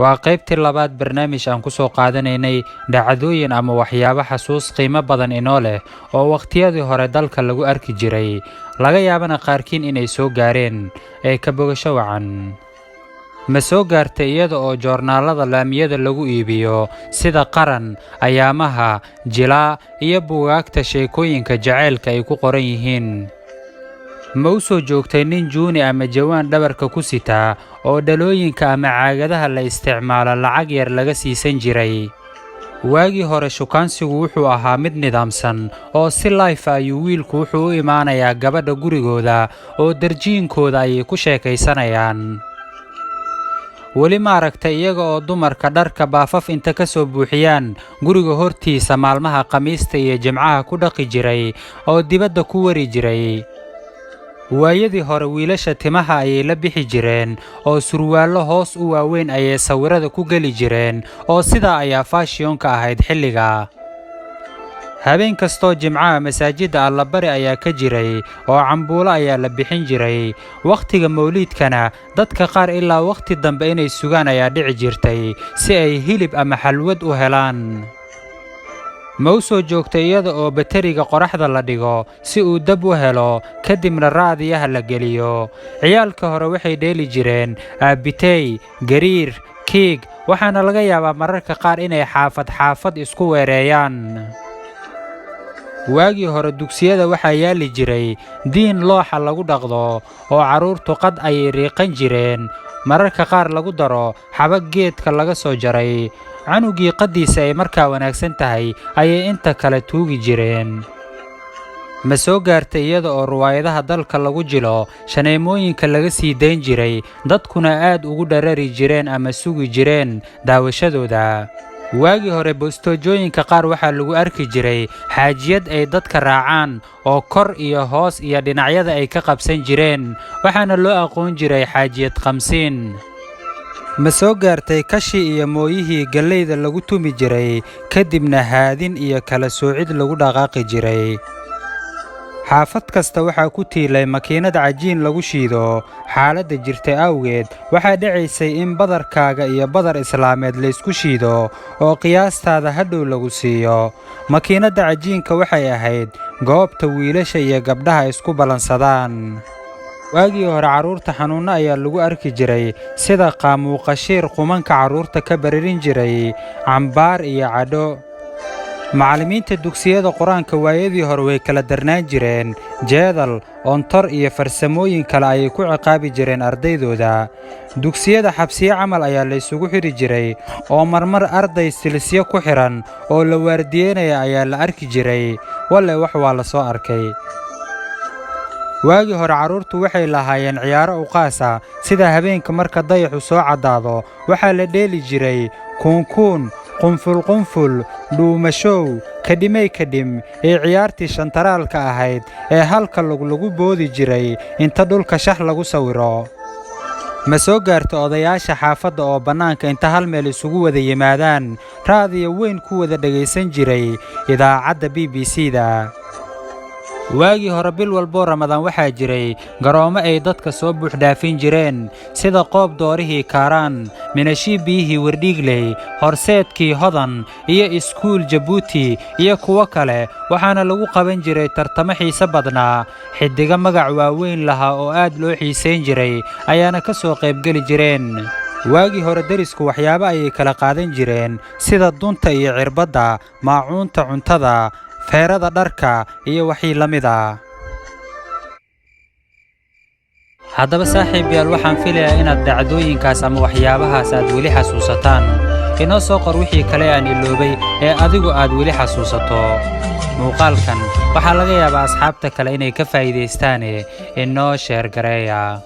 waa qaybtii labaad barnaamij aan ku soo qaadanaynay dhacdooyin ama waxyaabo xasuus qiimo badan inoo leh oo waqtiyadii hore dalka lagu arki jiray, laga yaabana qaarkiin inay soo gaareen ee ka bogasho wacan. ma soo gaartay iyada oo joornaalada laamiyada lagu iibiyo sida Qaran, Ayaamaha, Jilaa iyo buugaagta sheekooyinka jaceylka ay ku qoran yihiin? ma u soo joogtay nin juuni ama jawaan dhabarka ku sitaa oo dhalooyinka ama caagadaha la isticmaalo lacag yar laga siisan jiray? waagii hore shukaansigu wuxuu ahaa mid nidaamsan oo si life ayuu wiilku wuxuu u imaanayaa gabadha gurigooda oo darjiinkooda ayay ku sheekaysanayaan. weli ma aragtay iyaga oo dumarka dharka baafaf inta ka soo buuxiyaan guriga hortiisa maalmaha Khamiista iyo Jimcaha ku dhaqi jiray oo dibadda ku wari jiray? waayadii hore wiilasha timaha ayay la bixi jireen oo surwaallo hoos u waaweyn ayay sawirada ku geli jireen oo sidaa ayaa faashiyonka ahayd xilliga. habeen kastoo Jimcaha masaajidda Allabari ayaa ka jiray oo cambuulo ayaa la bixin jiray. wakhtiga mawliidkana dadka qaar ilaa wakhti dambe inay sugaan ayaa dhici jirtay si ay hilib ama xalwad u helaan. ma u soo joogtay iyada oo bateriga qoraxda la dhigo si uu dab u helo kadibna raadiyaha la geliyo? ciyaalka hore waxay dheeli jireen aabbitey, gariir, kiig, waxaana laga yaabaa mararka qaar inay xaafad isku weereeyaan. waagii hore dugsiyada waxaa yaali jiray diin looxa lagu dhaqdo oo carruurtu qad ayay riiqan jireen, mararka qaar lagu daro xabag geedka laga soo jaray. canugii qaddiisa ay markaa wanaagsan tahay ayay inta kale tuugi jireen. ma soo gaartay iyada oo riwaayadaha dalka lagu jilo shaneemooyinka laga sii dayn jiray, dadkuna aad ugu dharari jireen ama sugi jireen daawashadooda? waagii hore bostoojooyinka qaar waxaa lagu arki jiray xaajiyad ay dadka raacaan oo kor iyo hoos iyo dhinacyada ay ka qabsan jireen, waxaana loo aqoon jiray xaajiyad khamsiin. ma soo gaartay kashi iyo mooyihii gallayda lagu tumi jiray kadibna haadin iyo kala soocid lagu dhaqaaqi jiray? xaafad kasta waxaa ku tiilay makiinad cajiin lagu shiido. xaaladda jirtay awgeed waxaa dhacaysay in badarkaaga iyo badar islaameed laysku shiido oo qiyaastaada hadhow lagu siiyo. makiinadda cajiinka waxay ahayd goobta wiilasha iyo gabdhaha isku ballansadaan. waagii hore carruurta xanuunno ayaa lagu arki jiray sida qaamuuqashiir qumanka carruurta ka bararin jiray, cambaar iyo cadho. macallimiinta dugsiyada qur-aanka waayadii hore way kala darnaan jireen. jeedal, ontor iyo farsamooyin kale ayay ku ciqaabi jireen ardaydooda. dugsiyada xabsiyo camal ayaa laysugu xidhi jiray oo marmar arday silsyo ku xidhan oo la waardiyeynaya ayaa la arki jiray. walle wax waa la soo arkay. waagii hore carruurtu waxay lahaayeen ciyaaro u qaasa sida habeenka marka dayaxu soo caddaado waxaa la dheeli jiray kuunkuun, qunful, dhuumashow, kadhimay kadhim ee ciyaartii shantaraalka ahayd ee halka lagu boodi jiray inta dhulka shax lagu sawiro. ma soo gaarto odayaasha xaafadda oo bannaanka inta hal meel isugu wada yimaadaan raadiyo weyn ku wada dhegaysan jiray idaacadda BBC-da? waagii hore bil walboo Ramadaan waxaa jiray garoomo ay dadka soo buuxdhaafin jireen sida qoob doorihii Kaaraan, minashii biyihii Wardhiigley, horseedkii Hodan iyo iskuul Jabuuti iyo kuwo kale. waxaana lagu qaban jiray tartamo xiise badnaa. xiddiga magac waaweyn lahaa oo aad loo xiisayn jiray ayaana ka soo qaybgeli jireen. waagii hore derisku waxyaabo ayay kala qaadan jireen sida dunta iyo cirbadda, maacuunta cuntada, feerada dharka iyo wixii la mid ah. haddaba saaxiibayaal, waxaan filayaa inaad dhacdooyinkaas ama waxyaabahaas aad weli xasuusataan. inoo soo qor wixii kale aan iloobay ee adigu aad weli xasuusato. muuqaalkan waxaa laga yaabaa asxaabta kale inay ka faa'iidaystaane inoo sheer gareeya.